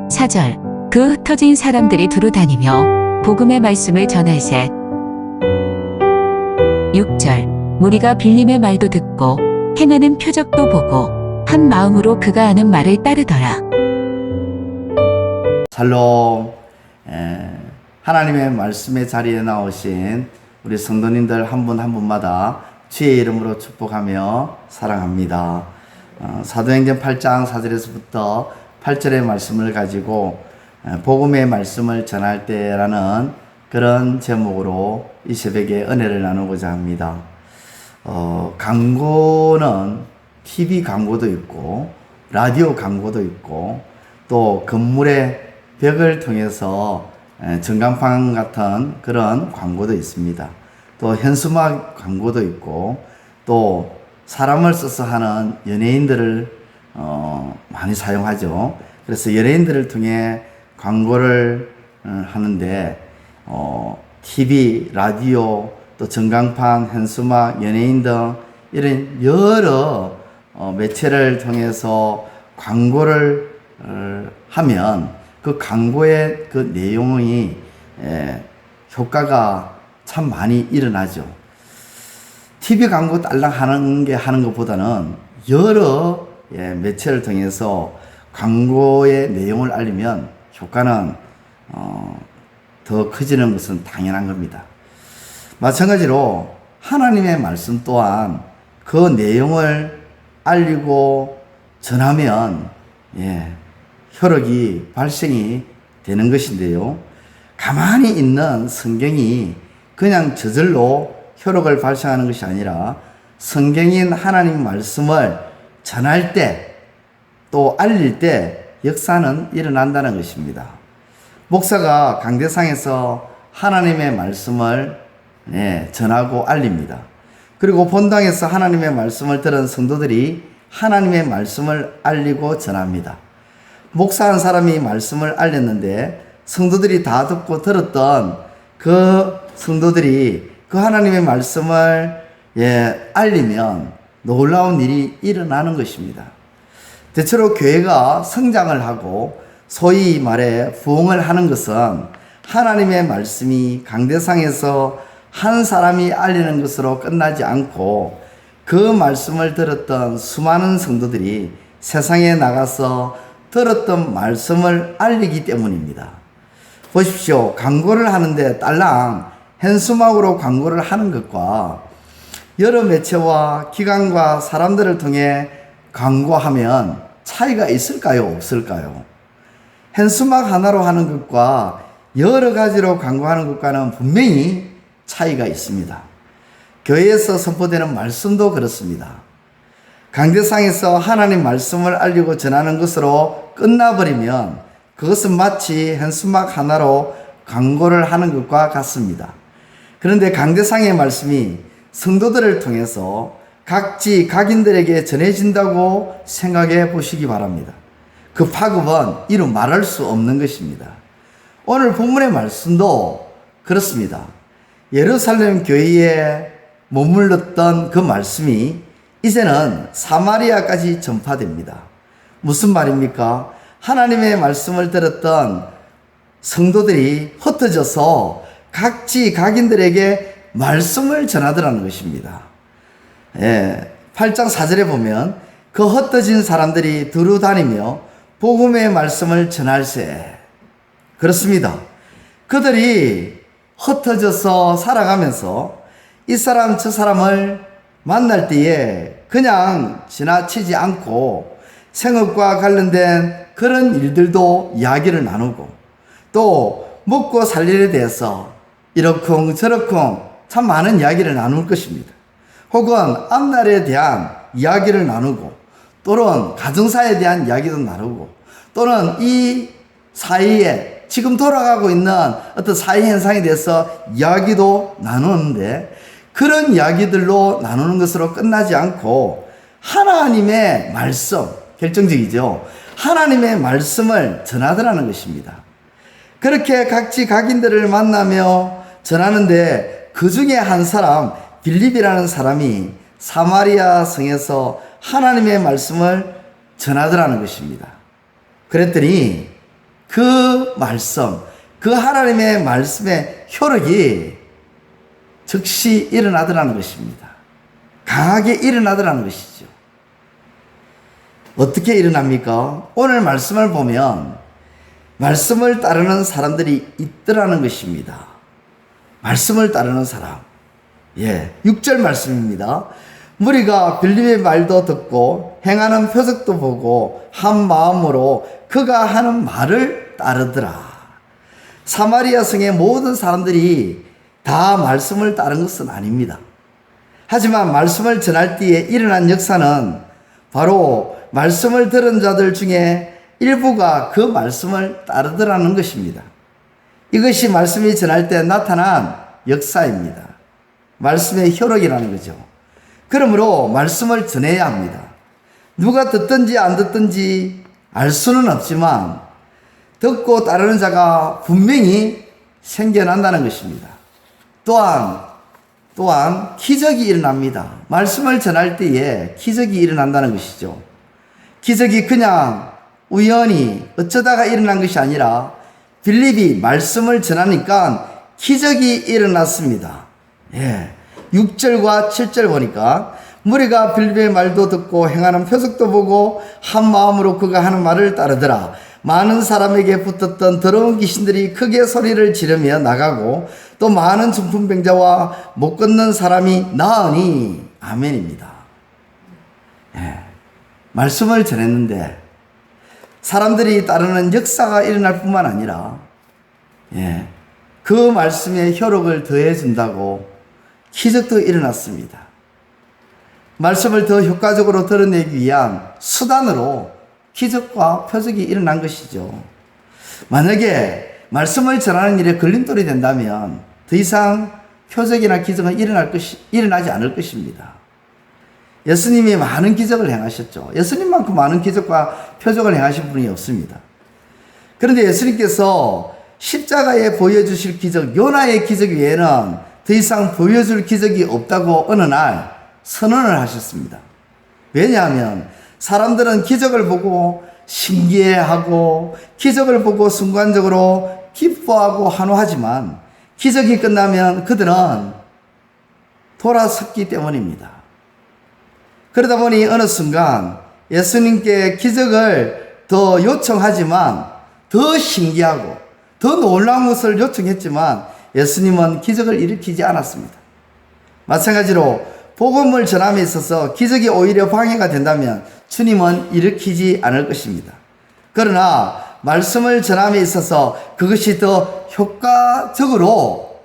4절 그 흩어진 사람들이 두루 다니며 복음의 말씀을 전할세. 6절 무리가 빌림의 말도 듣고 행하는 표적도 보고 한 마음으로 그가 하는 말을 따르더라. 샬롬. 하나님의 말씀의 자리에 나오신 우리 성도님들 한 분 한 분마다 주의 이름으로 축복하며 사랑합니다. 사도행전 8장 4절에서부터 8절의 말씀을 가지고 복음의 말씀을 전할 때라는 그런 제목으로 이 새벽에 은혜를 나누고자 합니다. 광고는 TV 광고도 있고 라디오 광고도 있고 또 건물의 벽을 통해서 전광판 같은 그런 광고도 있습니다. 또 현수막 광고도 있고 또 사람을 써서 하는 연예인들을 많이 사용하죠. 그래서 연예인들을 통해 광고를 하는데 TV, 라디오, 또 전광판, 현수막, 연예인 등 이런 여러 매체를 통해서 광고를 하면 그 광고의 그 내용이 효과가 참 많이 일어나죠. TV 광고 딸랑 하는 것보다는 여러 매체를 통해서 광고의 내용을 알리면 효과는 더 커지는 것은 당연한 겁니다. 마찬가지로 하나님의 말씀 또한 그 내용을 알리고 전하면 효력이 발생이 되는 것인데요. 가만히 있는 성경이 그냥 저절로 효력을 발생하는 것이 아니라 성경인 하나님 말씀을 전할 때 또 알릴 때 역사는 일어난다는 것입니다. 목사가 강대상에서 하나님의 말씀을 전하고 알립니다. 그리고 본당에서 하나님의 말씀을 들은 성도들이 하나님의 말씀을 알리고 전합니다. 목사 한 사람이 말씀을 알렸는데 성도들이 다 듣고 들었던 그 성도들이 그 하나님의 말씀을 알리면 놀라운 일이 일어나는 것입니다. 대체로 교회가 성장을 하고 소위 말해 부흥을 하는 것은 하나님의 말씀이 강대상에서 한 사람이 알리는 것으로 끝나지 않고 그 말씀을 들었던 수많은 성도들이 세상에 나가서 들었던 말씀을 알리기 때문입니다. 보십시오. 광고를 하는데 딸랑 현수막으로 광고를 하는 것과 여러 매체와 기관과 사람들을 통해 광고하면 차이가 있을까요? 없을까요? 현수막 하나로 하는 것과 여러 가지로 광고하는 것과는 분명히 차이가 있습니다. 교회에서 선포되는 말씀도 그렇습니다. 강대상에서 하나님 말씀을 알리고 전하는 것으로 끝나버리면 그것은 마치 현수막 하나로 광고를 하는 것과 같습니다. 그런데 강대상의 말씀이 성도들을 통해서 각지 각인들에게 전해진다고 생각해 보시기 바랍니다. 그 파급은 이루 말할 수 없는 것입니다. 오늘 본문의 말씀도 그렇습니다. 예루살렘 교회에 머물렀던 그 말씀이 이제는 사마리아까지 전파됩니다. 무슨 말입니까? 하나님의 말씀을 들었던 성도들이 흩어져서 각지 각인들에게 말씀을 전하더라는 것입니다. 8장 4절에 보면 그 흩어진 사람들이 두루 다니며 복음의 말씀을 전할세. 그렇습니다. 그들이 흩어져서 살아가면서 이 사람 저 사람을 만날 때에 그냥 지나치지 않고 생업과 관련된 그런 일들도 이야기를 나누고 또 먹고 살 일에 대해서 이러쿵 저러쿵 참 많은 이야기를 나눌 것입니다. 혹은 앞날에 대한 이야기를 나누고 또는 가정사에 대한 이야기도 나누고 또는 이 사이에 지금 돌아가고 있는 어떤 사회 현상에 대해서 이야기도 나누는데 그런 이야기들로 나누는 것으로 끝나지 않고 하나님의 말씀, 결정적이죠. 하나님의 말씀을 전하더라는 것입니다. 그렇게 각지 각인들을 만나며 전하는데 그 중에 한 사람 빌립이라는 사람이 사마리아 성에서 하나님의 말씀을 전하더라는 것입니다. 그랬더니 그 말씀, 그 하나님의 말씀의 효력이 즉시 일어나더라는 것입니다. 강하게 일어나더라는 것이죠. 어떻게 일어납니까? 오늘 말씀을 보면 말씀을 따르는 사람들이 있더라는 것입니다. 말씀을 따르는 사람. 6절 말씀입니다. 무리가 빌립의 말도 듣고 행하는 표적도 보고 한 마음으로 그가 하는 말을 따르더라. 사마리아 성의 모든 사람들이 다 말씀을 따른 것은 아닙니다. 하지만 말씀을 전할 때에 일어난 역사는 바로 말씀을 들은 자들 중에 일부가 그 말씀을 따르더라는 것입니다. 이것이 말씀이 전할 때 나타난 역사입니다. 말씀의 효력이라는 거죠. 그러므로 말씀을 전해야 합니다. 누가 듣든지 안 듣든지 알 수는 없지만 듣고 따르는 자가 분명히 생겨난다는 것입니다. 또한 기적이 일어납니다. 말씀을 전할 때에 기적이 일어난다는 것이죠. 기적이 그냥 우연히 어쩌다가 일어난 것이 아니라 빌립이 말씀을 전하니까 기적이 일어났습니다. 6절과 7절 보니까 무리가 빌립의 말도 듣고 행하는 표적도 보고 한 마음으로 그가 하는 말을 따르더라. 많은 사람에게 붙었던 더러운 귀신들이 크게 소리를 지르며 나가고 또 많은 중풍병자와 못 걷는 사람이 나으니 아멘입니다. 말씀을 전했는데 사람들이 따르는 역사가 일어날 뿐만 아니라 그 말씀의 효력을 더해준다고 기적도 일어났습니다. 말씀을 더 효과적으로 드러내기 위한 수단으로 기적과 표적이 일어난 것이죠. 만약에 말씀을 전하는 일에 걸림돌이 된다면 더 이상 표적이나 기적은 일어나지 않을 것입니다. 예수님이 많은 기적을 행하셨죠. 예수님만큼 많은 기적과 표적을 행하신 분이 없습니다. 그런데 예수님께서 십자가에 보여주실 기적, 요나의 기적 외에는 더 이상 보여줄 기적이 없다고 어느 날 선언을 하셨습니다. 왜냐하면 사람들은 기적을 보고 신기해하고 기적을 보고 순간적으로 기뻐하고 환호하지만 기적이 끝나면 그들은 돌아섰기 때문입니다. 그러다 보니 어느 순간 예수님께 기적을 더 요청하지만 더 신기하고 더 놀라운 것을 요청했지만 예수님은 기적을 일으키지 않았습니다. 마찬가지로 복음을 전함에 있어서 기적이 오히려 방해가 된다면 주님은 일으키지 않을 것입니다. 그러나 말씀을 전함에 있어서 그것이 더 효과적으로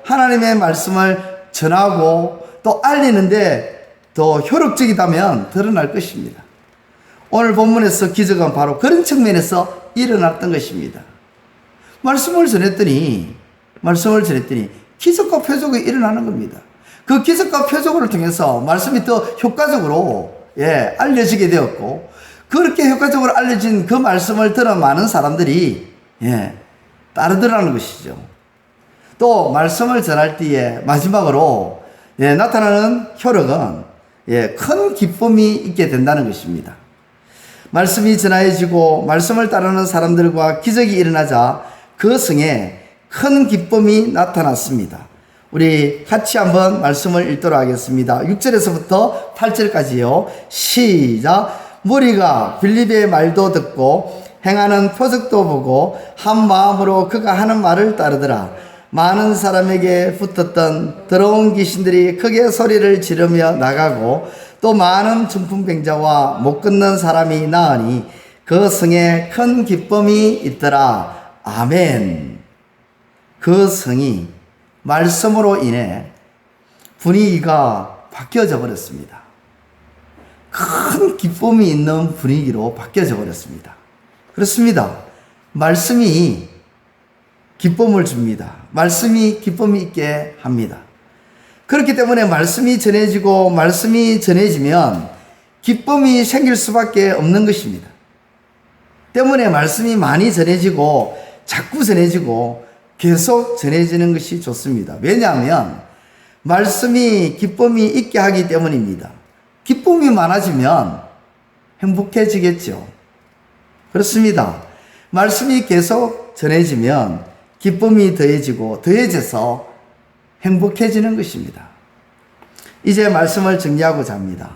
하나님의 말씀을 전하고 또 알리는데 더 효력적이다면 드러날 것입니다. 오늘 본문에서 기적은 바로 그런 측면에서 일어났던 것입니다. 말씀을 전했더니 기적과 표적이 일어나는 겁니다. 그 기적과 표적을 통해서 말씀이 더 효과적으로 알려지게 되었고, 그렇게 효과적으로 알려진 그 말씀을 들은 많은 사람들이 따르더라는 것이죠. 또 말씀을 전할 때에 마지막으로 나타나는 효력은 큰 기쁨이 있게 된다는 것입니다. 말씀이 전해지고 말씀을 따르는 사람들과 기적이 일어나자 그 성에 큰 기쁨이 나타났습니다. 우리 같이 한번 말씀을 읽도록 하겠습니다. 6절에서부터 8절까지요. 시작. 무리가 빌립의 말도 듣고 행하는 표적도 보고 한 마음으로 그가 하는 말을 따르더라. 많은 사람에게 붙었던 더러운 귀신들이 크게 소리를 지르며 나가고 또 많은 중풍병자와 못 걷는 사람이 나으니 그 성에 큰 기쁨이 있더라. 아멘. 그 성이 말씀으로 인해 분위기가 바뀌어져 버렸습니다. 큰 기쁨이 있는 분위기로 바뀌어져 버렸습니다. 그렇습니다. 말씀이 기쁨을 줍니다. 말씀이 기쁨이 있게 합니다. 그렇기 때문에 말씀이 전해지고 말씀이 전해지면 기쁨이 생길 수밖에 없는 것입니다. 때문에 말씀이 많이 전해지고 자꾸 전해지고 계속 전해지는 것이 좋습니다. 왜냐하면 말씀이 기쁨이 있게 하기 때문입니다. 기쁨이 많아지면 행복해지겠죠. 그렇습니다. 말씀이 계속 전해지면 기쁨이 더해지고 더해져서 행복해지는 것입니다. 이제 말씀을 정리하고자 합니다.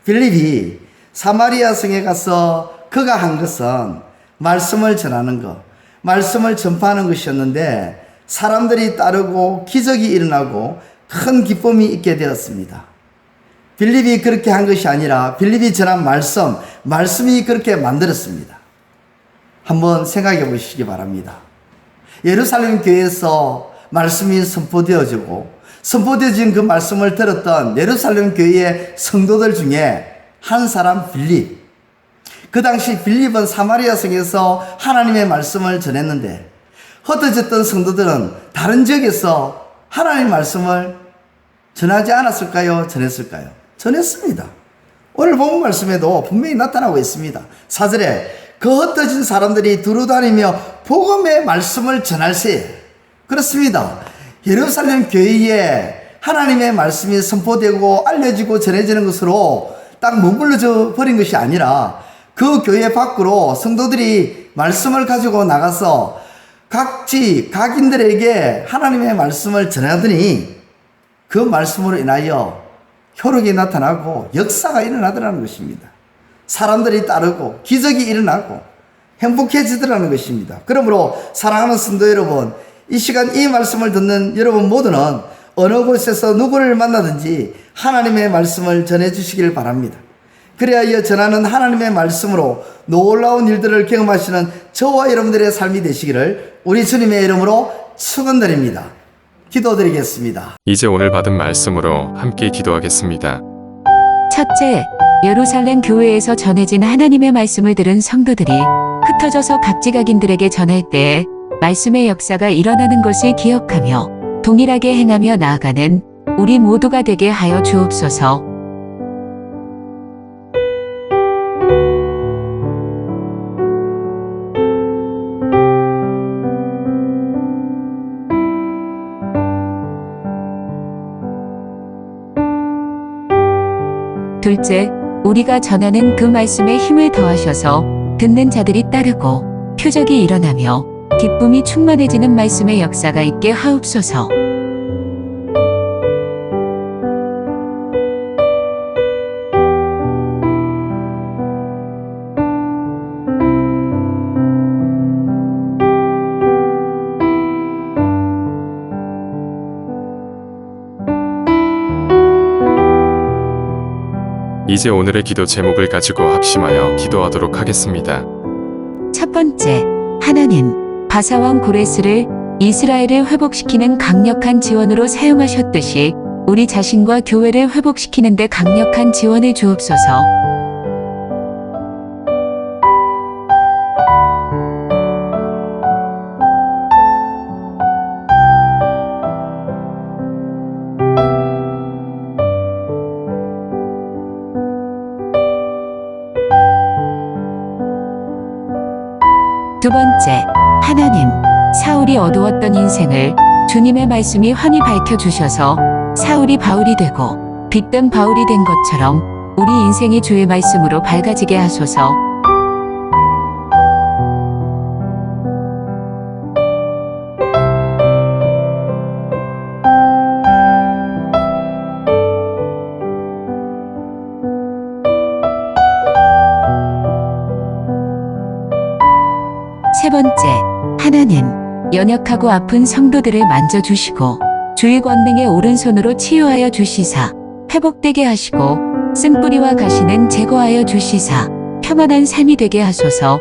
빌립이 사마리아 성에 가서 그가 한 것은 말씀을 전하는 것, 말씀을 전파하는 것이었는데 사람들이 따르고 기적이 일어나고 큰 기쁨이 있게 되었습니다. 빌립이 그렇게 한 것이 아니라 빌립이 전한 말씀이 그렇게 만들었습니다. 한번 생각해 보시기 바랍니다. 예루살렘 교회에서 말씀이 선포되어지고 선포되어진 그 말씀을 들었던 예루살렘 교회의 성도들 중에 한 사람 빌립. 그 당시 빌립은 사마리아 성에서 하나님의 말씀을 전했는데 흩어졌던 성도들은 다른 지역에서 하나님의 말씀을 전하지 않았을까요? 전했을까요? 전했습니다. 오늘 본 말씀에도 분명히 나타나고 있습니다. 4절에 그 흩어진 사람들이 두루다니며 복음의 말씀을 전할세. 그렇습니다. 예루살렘 교회에 하나님의 말씀이 선포되고 알려지고 전해지는 것으로 딱 머물러져 버린 것이 아니라 그 교회 밖으로 성도들이 말씀을 가지고 나가서 각지 각인들에게 하나님의 말씀을 전하더니 그 말씀으로 인하여 효력이 나타나고 역사가 일어나더라는 것입니다. 사람들이 따르고 기적이 일어나고 행복해지더라는 것입니다. 그러므로 사랑하는 성도 여러분, 이 시간 이 말씀을 듣는 여러분 모두는 어느 곳에서 누구를 만나든지 하나님의 말씀을 전해주시길 바랍니다. 그래야 전하는 하나님의 말씀으로 놀라운 일들을 경험하시는 저와 여러분들의 삶이 되시기를 우리 주님의 이름으로 축원드립니다. 기도드리겠습니다. 이제 오늘 받은 말씀으로 함께 기도하겠습니다. 첫째, 예루살렘 교회에서 전해진 하나님의 말씀을 들은 성도들이 흩어져서 각지각인들에게 전할 때에 말씀의 역사가 일어나는 것을 기억하며 동일하게 행하며 나아가는 우리 모두가 되게 하여 주옵소서. 둘째, 우리가 전하는 그 말씀에 힘을 더하셔서 듣는 자들이 따르고 표적이 일어나며 기쁨이 충만해지는 말씀의 역사가 있게 하옵소서. 이제 오늘의 기도 제목을 가지고 합심하여 기도하도록 하겠습니다. 첫 번째, 하나님, 바사왕 고레스를 이스라엘을 회복시키는 강력한 지원으로 사용하셨듯이 우리 자신과 교회를 회복시키는 데 강력한 지원을 주옵소서. 두 번째, 하나님, 사울이 어두웠던 인생을 주님의 말씀이 환히 밝혀주셔서 사울이 바울이 되고 빛된 바울이 된 것처럼 우리 인생이 주의 말씀으로 밝아지게 하소서. 세 번째, 하나님, 연약하고 아픈 성도들을 만져주시고 주의 권능의 오른손으로 치유하여 주시사 회복되게 하시고 쓴뿌리와 가시는 제거하여 주시사 평안한 삶이 되게 하소서.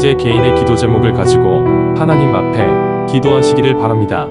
이제 개인의 기도 제목을 가지고 하나님 앞에 기도하시기를 바랍니다.